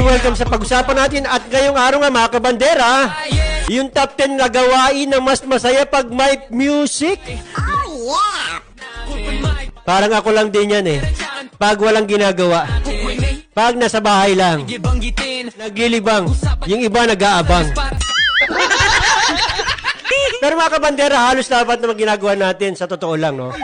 welcome sa pag-usapan natin. At ngayong araw nga mga kabandera, yung top 10 na gawain na mas masaya pag may music. Parang ako lang din yan eh. Pag walang ginagawa. Pag nasa bahay lang. Naglilibang. Yung iba nag-aabang. Pero mga kabandera, halos dapat naman ginagawa natin sa totoo lang, no?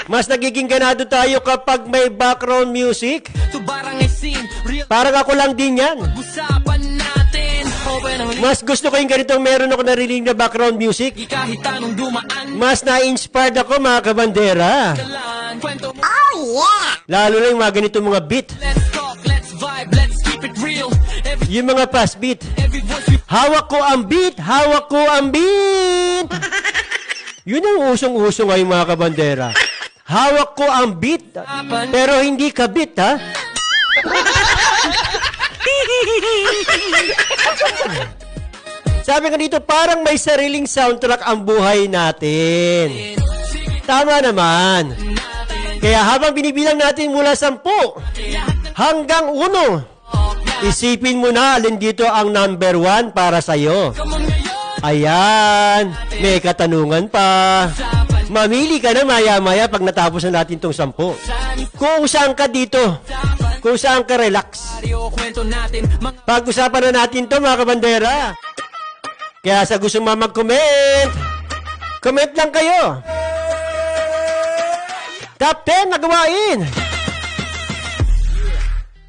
Mas nagiging ganado tayo kapag may background music. Parang ako lang din yan. Mas gusto ko yung ganitong meron ako narinig na background music. Mas na-inspired ako mga kabandera. Lalo na yung mga ganitong mga beat. Yung mga fast beat. Hawak ko ang beat! Hawak ko ang beat! Yun ang usong-uso ngayon mga kabandera. Hawak ko ang beat, pero hindi ka beat, ha? Sabi nga dito, parang may sariling soundtrack ang buhay natin. Tama naman. Kaya habang binibilang natin mula 10 hanggang 1, isipin mo na alin dito ang number 1 para sa'yo. Ayan, may katanungan pa. Mamili ka na maya-maya pag natapos na natin itong 10. Kung saan ka dito, kung saan ka relax. Pag-usapan na natin ito mga kabandera. Kaya sa gusto mo mag-comment, comment lang kayo. Top 10 na gawain.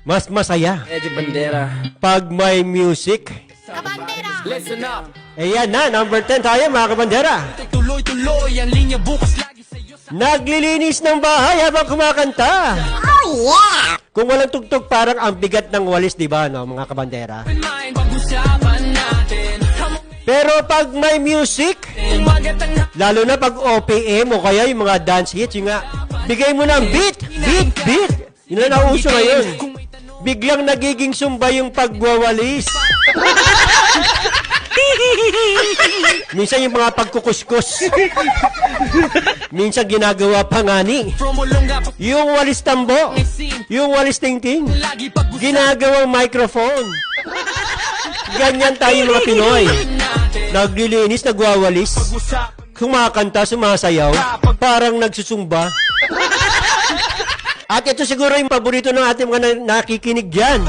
Mas masaya pag may music. Listen up. Ayan na, number 10 tayo mga kabandera. Tuloy-tuloy ang linya bukas lagi sa'yo. Naglilinis ng bahay habang kumakanta. Kung walang tugtog, parang ang bigat ng walis, di ba, no, mga kabandera? Pero pag may music, lalo na pag OPM o kaya yung mga dance hits, yung nga, bigay mo ng beat, beat, beat. Yun na nauso ngayon. Biglang nagiging sumba yung pagwawalis. Minsan yung mga pagkukuskus. Minsan ginagawa pa nga ni. Yung walis tambo, yung walis tingting, ginagawang microphone. Ganyan tayo mga Pinoy. Naglilinis, nagwawalis, kumakanta, sumasayaw, parang nagsusumba. At ito siguro yung paborito ng ating mga nakikinig dyan.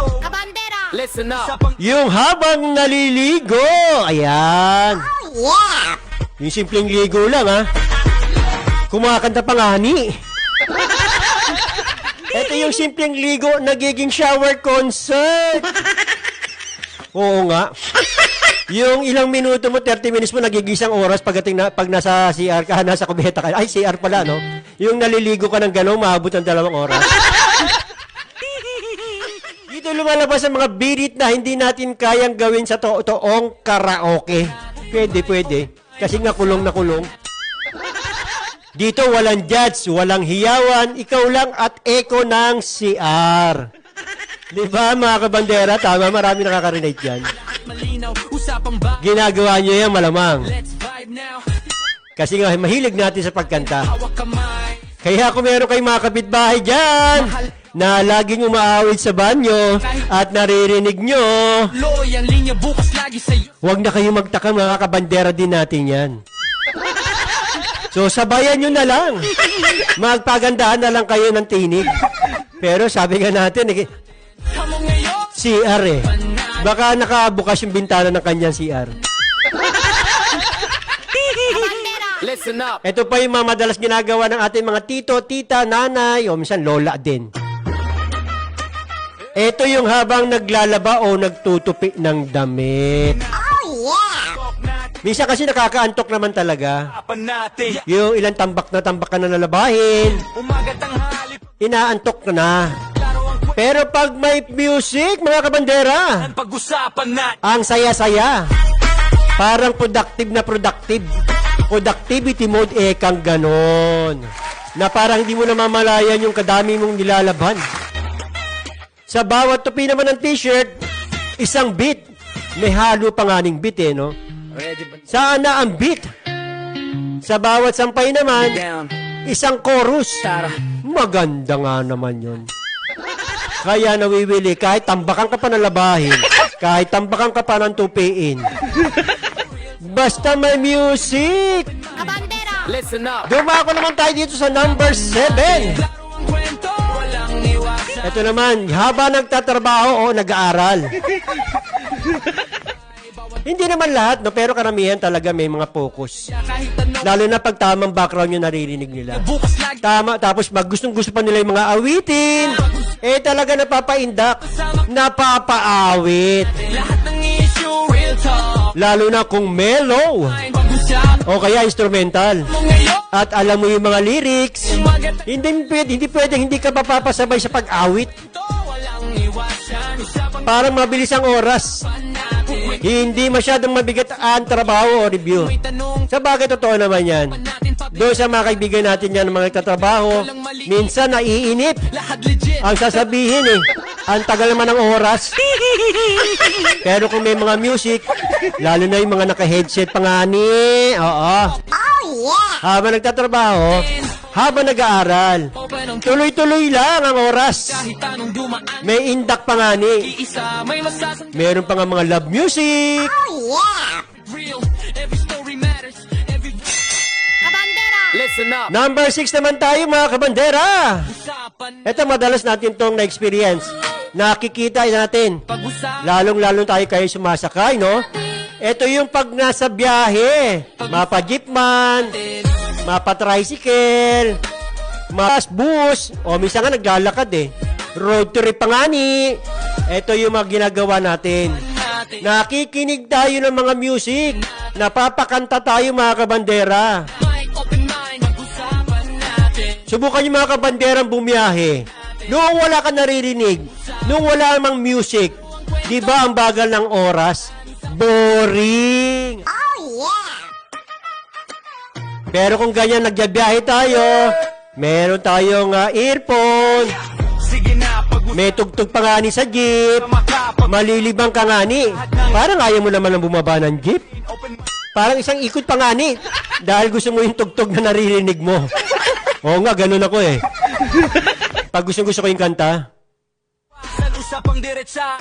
Listen up. Yung habang naliligo. Ayan. Yung simpleng ligo lang, ha? Kumakanta pa nga ni. Ito yung simpleng ligo, nagiging shower concert. Oo nga. Yung ilang minuto mo, 30 minutes mo, nagiging isang oras pag nasa CR ka, nasa kubeta ka. Ay, CR pala, no? Yung naliligo ka ng gano'n, maabot ng 2 oras. Dito lumalabas ang mga birit na hindi natin kayang gawin sa toong karaoke. Pwede. Kasi nga kulong na kulong. Dito walang judge, walang hiyawan, ikaw lang at echo ng CR. Di ba mga kabandera? Tama, marami nakaka-relate yan. Ginagawa nyo yan malamang. Kasi nga mahilig natin sa pagkanta. Kaya kung meron kayong mga kapitbahay dyan na laging umaawit sa banyo at naririnig nyo, huwag na kayong magtaka, mga kabandera din natin yan. So sabayan nyo na lang. Magpagandahan na lang kayo ng tinig. Pero sabi nga natin, CR eh. Baka nakabukas yung bintana ng kanyang CR. Listen up. Ito pa yung mga madalas ginagawa ng ating mga tito, tita, nanay, o minsan lola din. Ito yung habang naglalaba o nagtutupi ng damit. Minsan kasi nakakaantok naman talaga. Yung ilang tambak ka na lalabahin. Inaantok ka na. Pero pag may music, mga kabandera, ang saya-saya. Parang productive na productive. Productivity mode, kang ganon. Na parang hindi mo namamalayan yung kadami mong nilalaban. Sa bawat tupi naman ng t-shirt, isang beat. May halo pa nga ning beat no? Saan na ang beat? Sa bawat sampay naman, isang chorus. Maganda nga naman yun. Kaya nawiwili, kahit tambakan ka pa ng labahin, kahit tambakan ka pa ng tupiin. Basta may music! Kabandera. Listen up. Dumako naman tayo dito sa number 7. Ito naman, habang nagtatrabaho o nag-aaral. Hindi naman lahat, no? Pero karamihan talaga may mga focus. Lalo na pag tamang background yung naririnig nila. Tama, tapos pag gustong-gusto pa nila yung mga awitin, talaga napapaindak, napapaawit. Lalo na kung mellow, o kaya instrumental. At alam mo yung mga lyrics, hindi pwede, hindi ka papapasabay sa pag-awit. Parang mabilis ang oras. Hindi masyadong mabigat ang trabaho o review. Sa bagay, totoo naman yan. Doon sa mga kaibigan natin yan, mga nagtatrabaho, minsan naiinip. Ang sasabihin ang tagal naman ng oras. Pero kung may mga music, lalo na yung mga naka-headset pa nga ni, habang nagtatrabaho, habang nag-aaral, tuloy-tuloy lang ang oras. May indak pa nga ni. Meron pa nga mga love music. Kabandera. Listen up. Number 6 naman tayo, mga kabandera. Ito madalas natin tong na-experience. Nakikita natin. Lalong-lalong tayo kayo sumasakay, no? Ito yung pag nasa biyahe. Mapa-jeepman, mapa-tricycle, mas-bus, o minsan nga naglalakad road trip pa nga ni. Ito yung mga ginagawa natin. Nakikinig tayo ng mga music. Napapakanta tayo, mga kabandera. Subukan yung mga kabanderang bumiyahe. Noong wala ka naririnig, noong wala namang music, di ba ang bagal ng oras? Boring! Pero kung ganyan nagbiyahe tayo, meron tayong earphone, may tugtog pa nga ni sa jeep, malilibang ka nga ni. Parang ayaw mo naman ang bumaba ng jeep. Parang isang ikot pa nga ni, dahil gusto mo yung tugtog na naririnig mo. Oo nga, ganun ako Pag gusto ko yung kanta,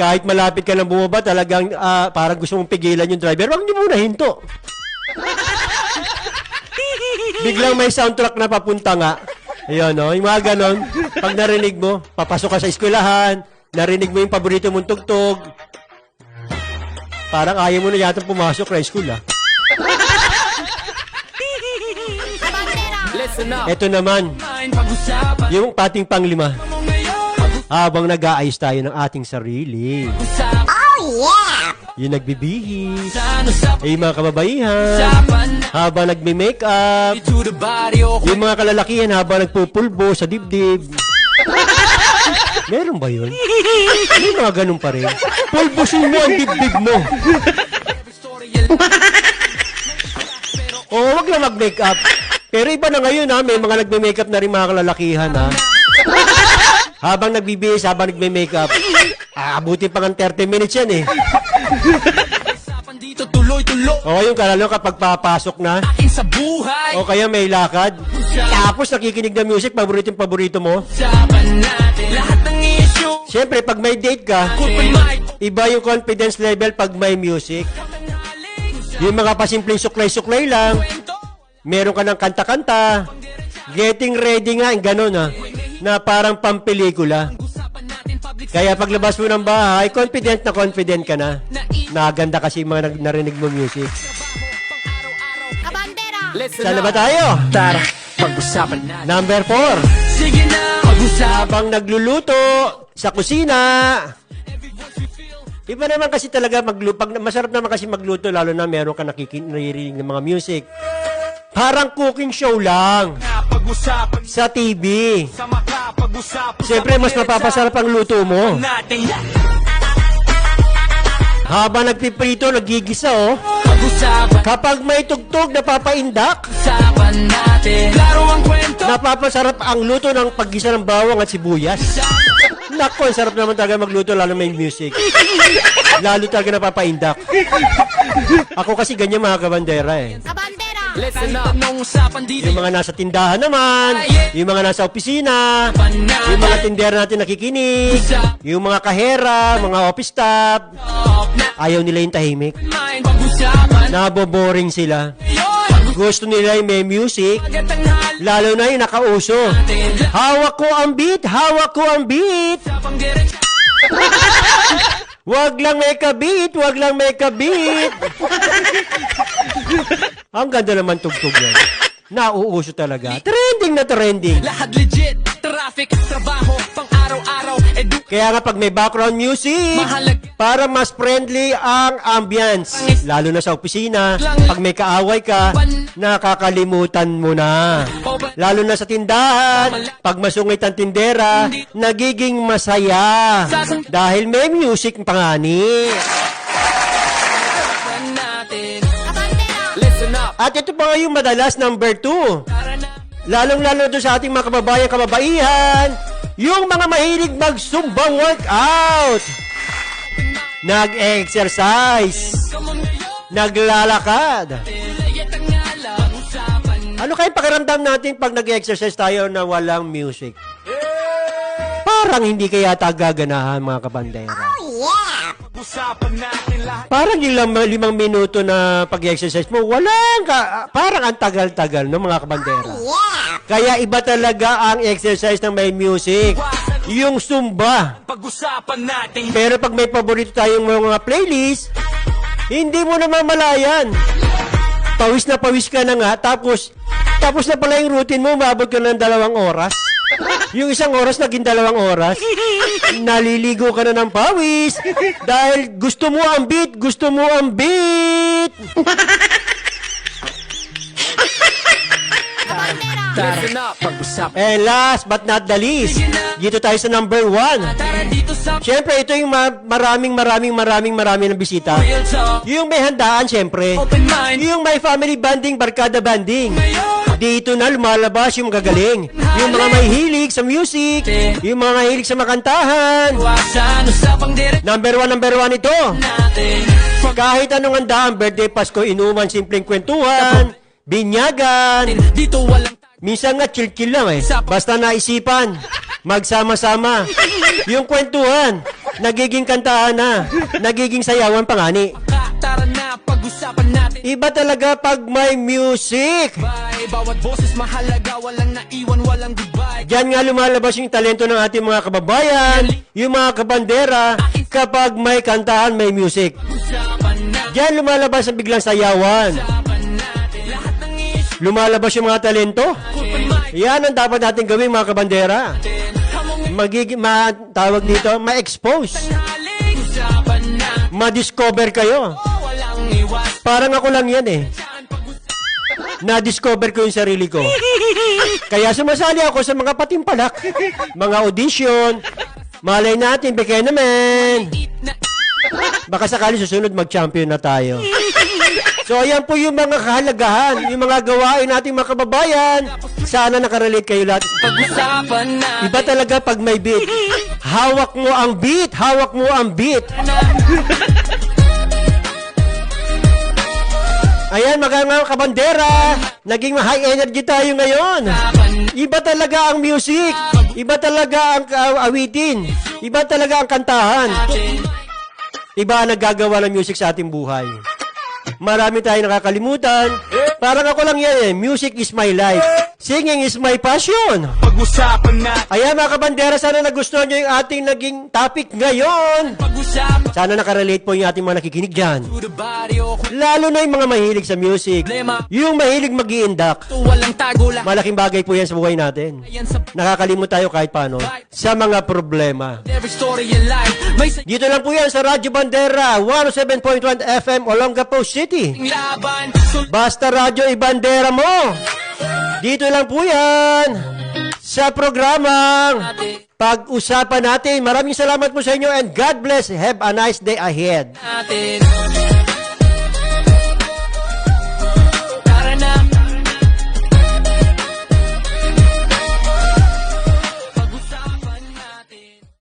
kahit malapit ka lang bumaba, talagang parang gusto mong pigilan yung driver, wag niyo muna hinto. Biglang may soundtrack na papunta nga. Ayun, yung mga ganon. Pag narinig mo, papasok ka sa eskwelahan, narinig mo yung paborito mong tugtog, parang ayaw mo na yata pumasok sa school, Ito naman, yung ating panglima. Habang nag-aayos tayo ng ating sarili. Yung nagbibihis, yung mga kababaihan, habang nagme-makeup, yung mga kalalakihan habang nagpupulbo sa dibdib. Meron ba yun? May mga ganun pa rin. Pulbusin mo ang dibdib mo. Wag lang mag-makeup. Pero iba na ngayon, may mga nagme-makeup na rin mga kalalakihan, Habang nagbibihis, habang nagme-makeup, abutin pa ng 30 minutes yan, yung kalalo kapag papasok na, o kaya may lakad, tapos nakikinig ng music, paborito mo. Siyempre, pag may date ka, iba yung confidence level pag may music. Yung mga pasimpleng suklay-suklay lang, meron ka ng kanta-kanta, getting ready nga, gano'n na parang pampelikula. Kaya paglabas mo ng bahay, confident ka na. Naganda kasi mga narinig mo music. Kabandera. Saan na ba tayo? Tara, pag-usapan na. Number 4. Sige na, pag-usapan. Habang nagluluto sa kusina. Iba naman kasi talaga masarap naman kasi magluto, lalo na meron ka naririnig ng mga music. Parang cooking show lang sa TV. Siyempre, mas mapapasarap ang luto mo. Habang nagpiprito, nagigisa, Kapag may tugtog, napapaindak. Napapasarap ang luto ng paggisa ng bawang at sibuyas. Nako, sarap naman talaga magluto, lalo may music. Lalo talaga napapaindak. Ako kasi ganyan, mga kabandera, Kabandera. Listen up. Tanong usapan dito Yung mga nasa tindahan naman, yung mga nasa opisina, yung mga tindera natin nakikinig, yung mga kahera, mga office staff, ayaw nila yung tahimik. Mind pag-usapan Naboboring sila. Yun Gusto nila yung may music, Tanghal lalo na yung nakauso. Hawak ko ang beat, hawak ko ang beat. Pang diretso Wag lang may kabit, wag lang may kabit. Ang ganda naman tugtog yan. Nauuso talaga. Trending na trending. Lahat legit Traffic, trabaho, pang araw-araw Kaya nga pag may background music, Mahalaga para mas friendly ang ambience. Lalo na sa opisina, pag may kaaway ka, nakakalimutan mo na. Lalo na sa tindahan, pag masungit ang tindera, nagiging masaya. Dahil may music pangani. natin Listen up. At ito pa nga yung madalas, number 2. Para na Lalong-lalo doon sa ating mga kababayan, kababaihan, yung mga mahilig mag-Zumba workout. Nag-exercise. Naglalakad. Ano kaya pakiramdam natin pag nag-exercise tayo na walang music? Parang hindi kaya gaganahan, mga kabandera. usapan natin lahat Parang yung 5 minuto na pag-exercise mo, parang ang tagal-tagal, no, mga kabandera. Kaya iba talaga ang exercise ng may music. Yung Zumba. Pag-usapan natin Pero pag may paborito tayong mga playlist, hindi mo na mamalayan. Pawis na pawis ka na nga, tapos na pala yung routine mo, umabot ka ng 2 oras. Yung 1 oras naging 2 oras. Naliligo ka na ng pawis dahil gusto mo ang beat, gusto mo ang beat. Listen up. Pag-usapan And last but not the least, dito tayo sa number 1. Tara dito sa Siyempre, ito yung maraming ng bisita. Real Talk Yung may handaan, siyempre. Open mind Yung may family banding, barkada banding. Ngayon Dito na lumalabas yung gagaling. Yung mga may hilig sa music, yung mga hilig sa makantahan. Iwasan usapang direct Number 1 ito. natin Kahit anong handaan, birthday, Pasko, inuman, simpleng kwentuhan, binyagan. Dito walang Minsan nga chill-chill lang eh. Basta naisipan, magsama-sama. Yung kwentuhan, nagiging kantahan na, nagiging sayawan pangani. Tara na pag-usapan natin Iba talaga pag may music. Bye Bawat boses mahalaga Walang naiwan, walang goodbye Diyan nga lumalabas yung talento ng ating mga kababayan, yung mga kabandera, kapag may kantahan, may music. Usapan natin Diyan lumalabas ang biglang sayawan. Usapan natin Lahat ng issue Lumalabas yung mga talento. Open mind Yan ang dapat natin gawin, mga kabandera. Hamong Tawag dito, ma-expose. haling Usapan natin Ma-discover kayo. Walang iwas Parang ako lang yan eh. Saan pag-usapan Na-discover ko yung sarili ko. Kaya sumasali ako sa mga patimpalak, mga audition. Malay natin, bigay naman. na Baka sakali susunod mag-champion na tayo. So, ayan po yung mga kahalagahan, yung mga gawain nating mga kababayan. Sana nakarelate kayo lahat. Pag-usapan natin Iba talaga pag may beat. Hawak mo ang beat, hawak mo ang beat. Ayan, mga kabandera, naging high energy tayo ngayon. Iba talaga ang music, iba talaga ang awitin, iba talaga ang kantahan. Iba ang naggagawa ng music sa ating buhay. Marami tayong nakakalimutan. Parang ako lang yan eh, music is my life. Singing is my passion. Pag-usapan natin Ayan mga kabandera, sana nagustuhan nyo yung ating naging topic ngayon. Pag-usapan Sana nakarelate po yung ating mga nakikinig dyan. To the body o kung Lalo na yung mga mahilig sa music. Yung mahilig mag-iindak. walang tago lang Malaking bagay po yan sa buhay natin. Yan sa Nakakalimot tayo kahit paano sa mga problema. every story in life May Dito lang po yan sa Radyo Bandera, 107.1 FM, Olongapo City. saing laban So Basta radyo ibandera mo. Dito lang po yan sa programang Pag-usapan natin. Maraming salamat po sa inyo and God bless. Have a nice day ahead. natin